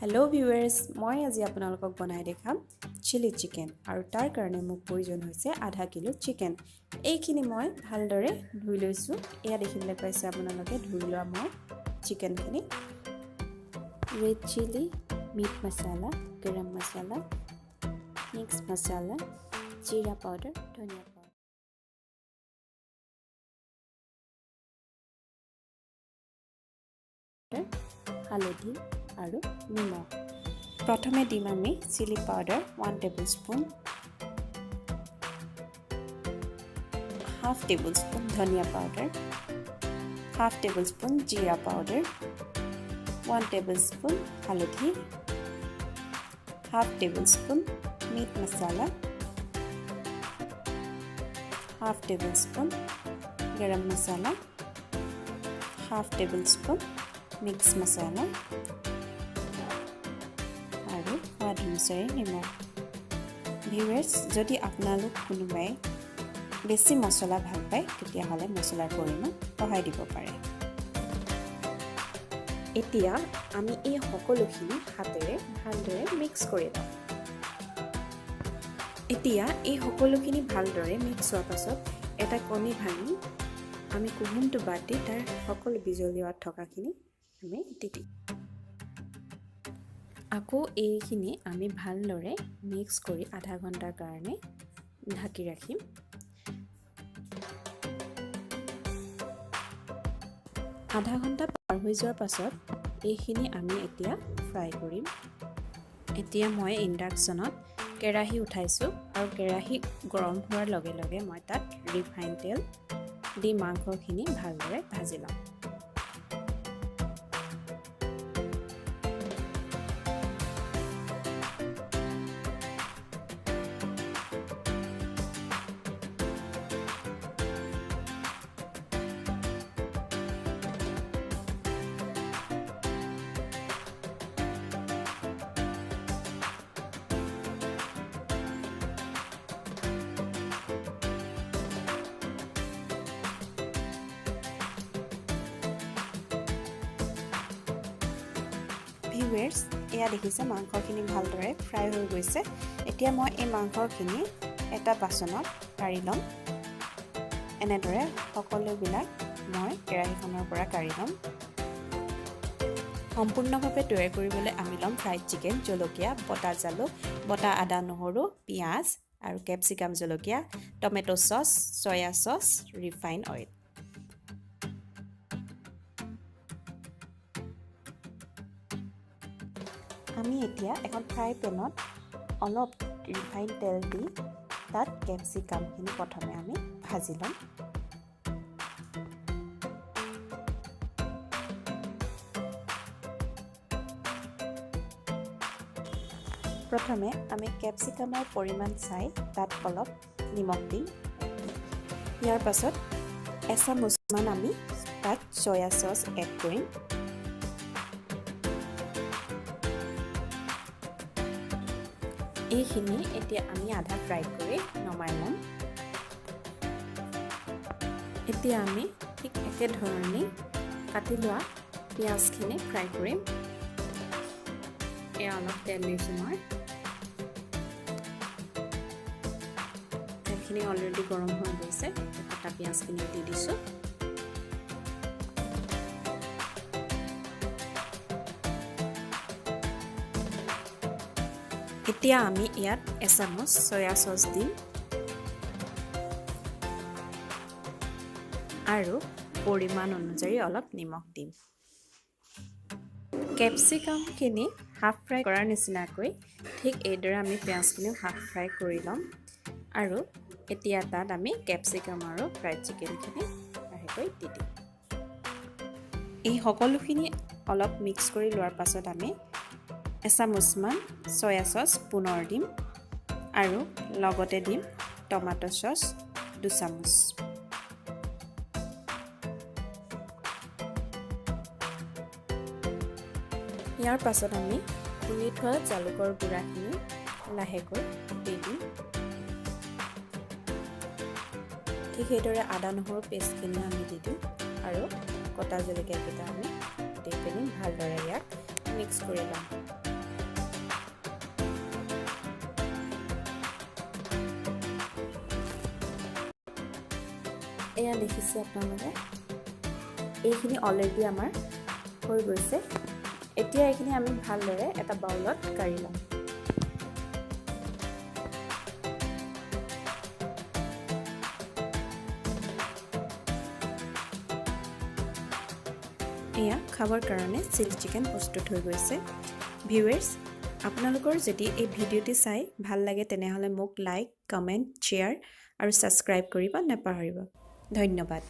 Hello' viewers, মই আজি আপোনালোকক বনাই দেখাম চিলি চিকেন আৰু তাৰ কাৰণে মোক প্ৰয়োজন হৈছে আধা কিলো চিকেন। এইখিনি মই ভালদৰে ধুই লৈছোঁ। এয়া দেখিবলৈ পাইছে আপোনালোকে ধুই লোৱা মই চিকেনখিনি। ৰেড চিলি, মিট মছলা, গৰম মছলা, মিক্স মছলা, জিৰা পাউডাৰ, ধনিয়া পাউডাৰ, হালধি আৰু নিমখ। প্ৰথমে দিম আমি চিলি পাউডাৰ 1 টেবুলস্পুন, হাফ টেবুলস্পুন ধনিয়া পাউডাৰ, হাফ টেবুলস্পুন জিৰা পাউডাৰ, 1 টেবুলস্পুন হালধি, হাফ টেবুলস্পুন মিট মছলা, হাফ টেবুলস্পুন গৰম মছলা, হাফ টেবুলস্পুন মিক্স মছলা আৰু সোৱাদ অনুযায়ী নিমখ। ভিউৱাৰ্ছ, যদি আপোনালোক কোনোবাই বেছি মছলা ভাল পায় তেতিয়াহ'লে মছলাৰ পৰিমাণ বঢ়াই দিব পাৰে। এতিয়া আমি এই সকলোখিনি হাতেৰে ভালদৰে মিক্স কৰি ল'ম। এতিয়া এই সকলোখিনি ভালদৰে মিক্স হোৱাৰ পাছত এটা কণী ভাঙি আমি কুহুমটো বাতি তাৰ সকলো বিজলুৱাত থকাখিনি আমি দি দিম। আকৌ এইখিনি আমি ভালদৰে মিক্স কৰি আধা ঘণ্টাৰ কাৰণে ঢাকি ৰাখিম। আধা ঘণ্টা পাৰ হৈ যোৱাৰ পাছত এইখিনি আমি এতিয়া ফ্ৰাই কৰিম। এতিয়া মই ইণ্ডাকশ্যনত কেৰাহী উঠাইছোঁ আৰু কেৰাহী গৰম হোৱাৰ লগে লগে মই তাত ৰিফাইন তেল দি মাংসখিনি ভালদৰে ভাজি ল'ম। ভিউৱাৰ্ছ, এয়া দেখিছে মাংসখিনি ভালদৰে ফ্ৰাই হৈ গৈছে। এতিয়া মই এই মাংসখিনি এটা বাচনত কাঢ়ি ল'ম। এনেদৰে সকলোবিলাক মই কেৰাহীখনৰ পৰা কাঢ়ি ল'ম। সম্পূৰ্ণভাৱে তৈয়াৰ কৰিবলৈ আমি ল'ম ফ্ৰাইড চিকেন, জলকীয়া, বটা জালুক, বটা আদা নহৰু, পিঁয়াজ আৰু কেপচিকাম জলকীয়া, tomato sauce, soya sauce, refine oil. আমি এতিয়া এখন ফ্ৰাই পেনত অলপ ৰিফাইন তেল দি তাত কেপচিকামখিনি প্ৰথমে আমি ভাজি ল'ম। প্ৰথমে আমি কেপচিকামৰ পৰিমাণ চাই তাত অলপ নিমখ দিম। ইয়াৰ পাছত এচামুচমান আমি তাত চয়া চচ এড কৰিম। এইখিনি এতিয়া আমি আধা ফ্ৰাই কৰি নমাই ল'ম। এতিয়া আমি ঠিক একেধৰণে কাটি লোৱা পিঁয়াজখিনি ফ্ৰাই কৰিম। এয়া অলপ তেল দিছোঁ মই। তেলখিনি অলৰেডি গৰম হৈ গৈছে। কটা পিঁয়াজখিনি দি দিছোঁ। এতিয়া আমি ইয়াত এচামুচ চয়া চচ দিম আৰু পৰিমাণ অনুযায়ী অলপ নিমখ দিম। কেপচিকামখিনি হাফ ফ্ৰাই কৰাৰ নিচিনাকৈ ঠিক এইদৰে আমি পিঁয়াজখিনিও হাফ ফ্ৰাই কৰি ল'ম আৰু এতিয়া তাত আমি কেপচিকাম আৰু ফ্ৰাইড চিকেনখিনি লাহেকৈ দি দিম। এই সকলোখিনি অলপ মিক্স কৰি লোৱাৰ পাছত আমি এচামুচমান চয়া চচ পুনৰ দিম আৰু লগতে দিম টমেটো চচ 2 চামুচ। ইয়াৰ পাছত আমি খুন্দি থোৱা জালুকৰ গুড়াখিনি লাহেকৈ দি দিম। ঠিক সেইদৰে আদা নহৰু পেষ্টখিনি আমি দি দিম আৰু কটা জলকীয়াকেইটা আমি দি পিনি ভালদৰে ইয়াক মিক্স কৰি ল'ম। এয়া দেখিছে আপোনালোকে এইখিনি অলৰেডি আমাৰ হৈ গৈছে এতিয়া এইখিনি আমি ভালদৰে এটা বাউলত কাঢ়ি লম এয়া খাবৰ কাৰণে চিলি চিকেন প্ৰস্তুত হৈ গৈছে ভিউৱাৰ্ছ আপোনালোকৰ যদি এই ভিডিঅ'টি চাই ভাল লাগে তেনেহলে মোক লাইক কমেন্ট শ্বেয়াৰ আৰু সাবস্ক্ৰাইব কৰিব নাপাহৰিব ধন্যবাদ